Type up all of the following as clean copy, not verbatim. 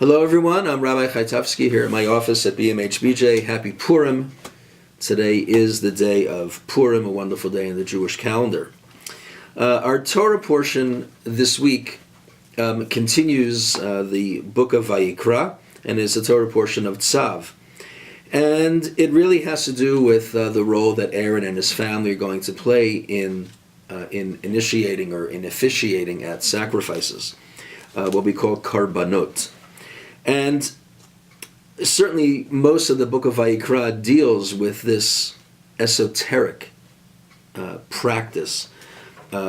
Hello everyone, I'm Rabbi Chaitovsky here at my office at BMH-BJ. Happy Purim. Today is the day of Purim, a wonderful day in the Jewish calendar. Our Torah portion this week continues the book of Vayikra, and is a Torah portion of Tzav. And it really has to do with the role that Aaron and his family are going to play in initiating or in officiating at sacrifices, what we call karbanot. And certainly most of the book of Vayikra deals with this esoteric practice.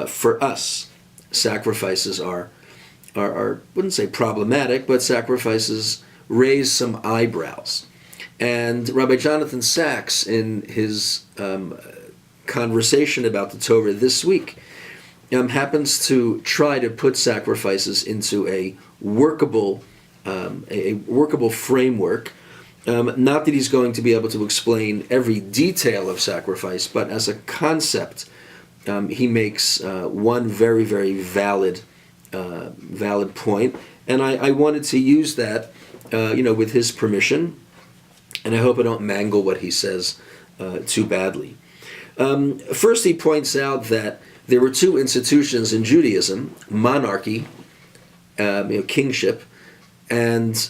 For us, sacrifices are, wouldn't say problematic, but sacrifices raise some eyebrows. And Rabbi Jonathan Sacks, in his conversation about the Torah this week, happens to try to put sacrifices into a workable framework. Not that he's going to be able to explain every detail of sacrifice, but as a concept, he makes one very, very valid point. And I wanted to use that, with his permission, and I hope I don't mangle what he says too badly. First, he points out that there were two institutions in Judaism: monarchy, kingship, and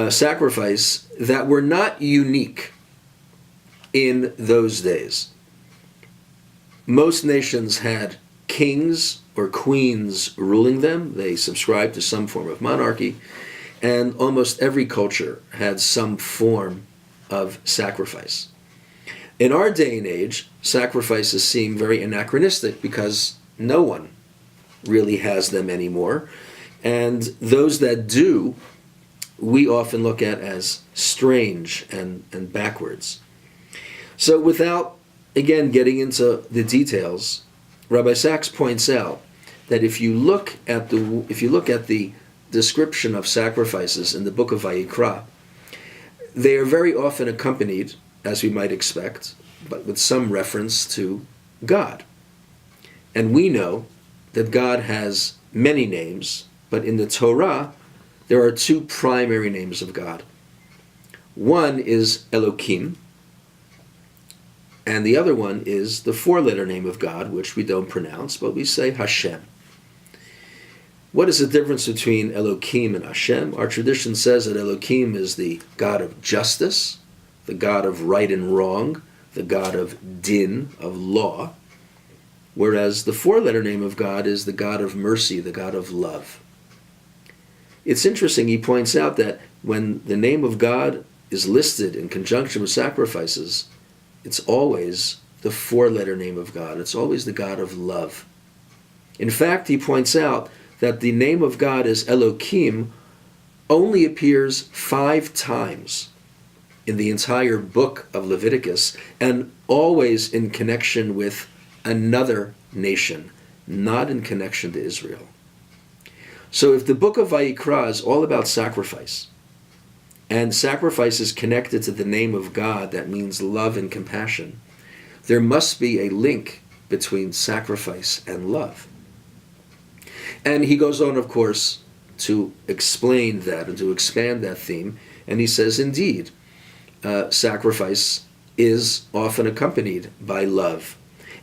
sacrifice, that were not unique in those days. Most nations had kings or queens ruling them. They subscribed to some form of monarchy, and almost every culture had some form of sacrifice. In our day and age, sacrifices seem very anachronistic because no one really has them anymore, and those that do, we often look at as strange and backwards. So without, again, getting into the details, Rabbi Sacks points out that if you look at the description of sacrifices in the book of Vayikra, they are very often accompanied, as we might expect, but with some reference to God. And we know that God has many names, but in the Torah, there are two primary names of God. One is Elokim, and the other one is the four-letter name of God, which we don't pronounce, but we say Hashem. What is the difference between Elokim and Hashem? Our tradition says that Elokim is the God of justice, the God of right and wrong, the God of din, of law, whereas the four-letter name of God is the God of mercy, the God of love. It's interesting, he points out that when the name of God is listed in conjunction with sacrifices, it's always the four-letter name of God. It's always the God of love. In fact, he points out that the name of God as Elokim only appears 5 times in the entire book of Leviticus, and always in connection with another nation, not in connection to Israel. So if the book of Vayikra is all about sacrifice, and sacrifice is connected to the name of God, that means love and compassion, there must be a link between sacrifice and love. And he goes on, of course, to explain that and to expand that theme, and he says, indeed, sacrifice is often accompanied by love,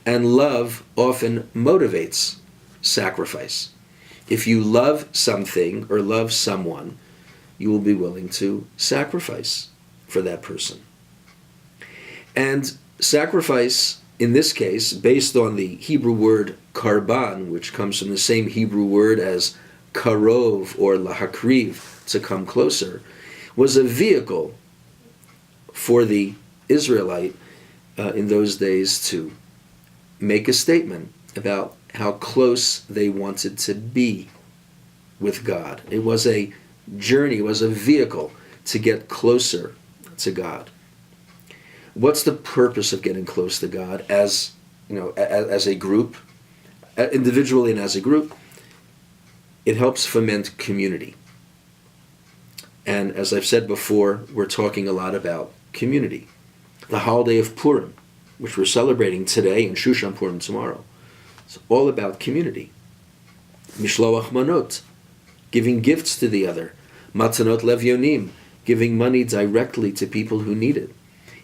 and love often motivates sacrifice. If you love something or love someone, you will be willing to sacrifice for that person. And sacrifice, in this case, based on the Hebrew word karban, which comes from the same Hebrew word as karov or lahakriv, to come closer, was a vehicle for the Israelite in those days to make a statement about how close they wanted to be with God. It was a journey, it was a vehicle to get closer to God. What's the purpose of getting close to God as a group, individually and as a group? It helps foment community. And as I've said before, we're talking a lot about community. The holiday of Purim, which we're celebrating today, and Shushan Purim tomorrow, it's all about community. Mishloach manot, giving gifts to the other, Matanot levyonim, giving money directly to people who need it.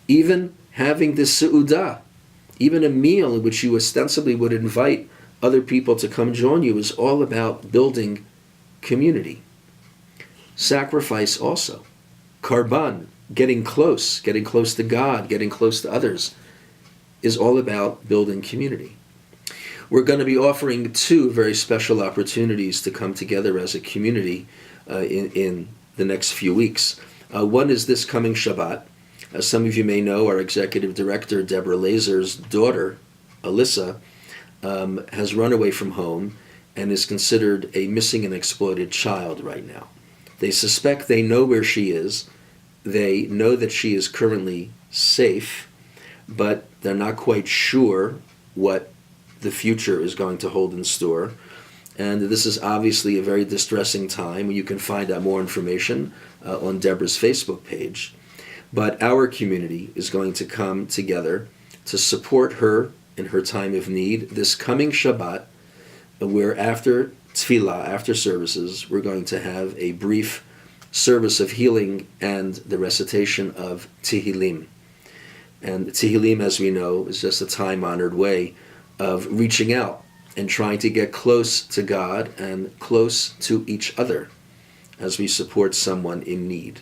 Even having this seudah, even a meal in which you ostensibly would invite other people to come join you, is all about building community. Sacrifice also. Karban, getting close to God, getting close to others, is all about building community. We're going to be offering 2 very special opportunities to come together as a community in the next few weeks. One is this coming Shabbat. As some of you may know, our executive director, Deborah Lazer's daughter, Alyssa, has run away from home and is considered a missing and exploited child right now. They suspect they know where she is. They know that she is currently safe, but they're not quite sure what the future is going to hold in store. And this is obviously a very distressing time. You can find out more information on Deborah's Facebook page. But our community is going to come together to support her in her time of need this coming Shabbat, where after tefillah, after services, we're going to have a brief service of healing and the recitation of Tehillim. And Tehillim, as we know, is just a time-honored way of reaching out and trying to get close to God and close to each other as we support someone in need.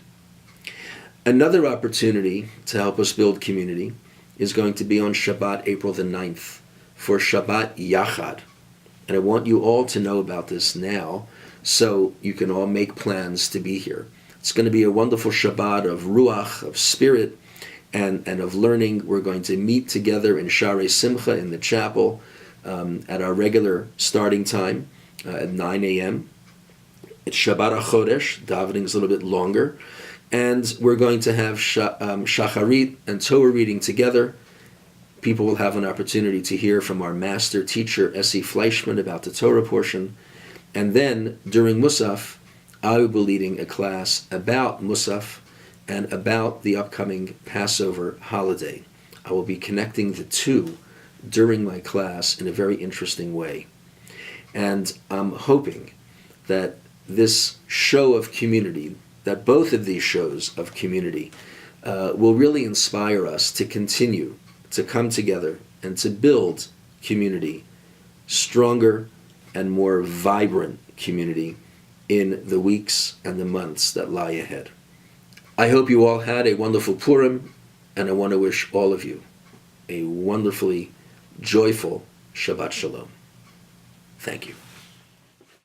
Another opportunity to help us build community is going to be on Shabbat, April the 9th, for Shabbat Yachad. And I want you all to know about this now so you can all make plans to be here. It's going to be a wonderful Shabbat of Ruach, of spirit, and of learning. We're going to meet together in Sharei Simcha in the chapel at our regular starting time at 9 a.m. It's Shabbat HaChodesh, davening is a little bit longer. And we're going to have Shacharit and Torah reading together. People will have an opportunity to hear from our master teacher, Essie Fleischman, about the Torah portion. And then, during Musaf, I will be leading a class about Musaf and about the upcoming Passover holiday. I will be connecting the 2 during my class in a very interesting way. And I'm hoping that this show of community, that both of these shows of community will really inspire us to continue to come together and to build community, stronger and more vibrant community in the weeks and the months that lie ahead. I hope you all had a wonderful Purim, and I want to wish all of you a wonderfully joyful Shabbat Shalom. Thank you.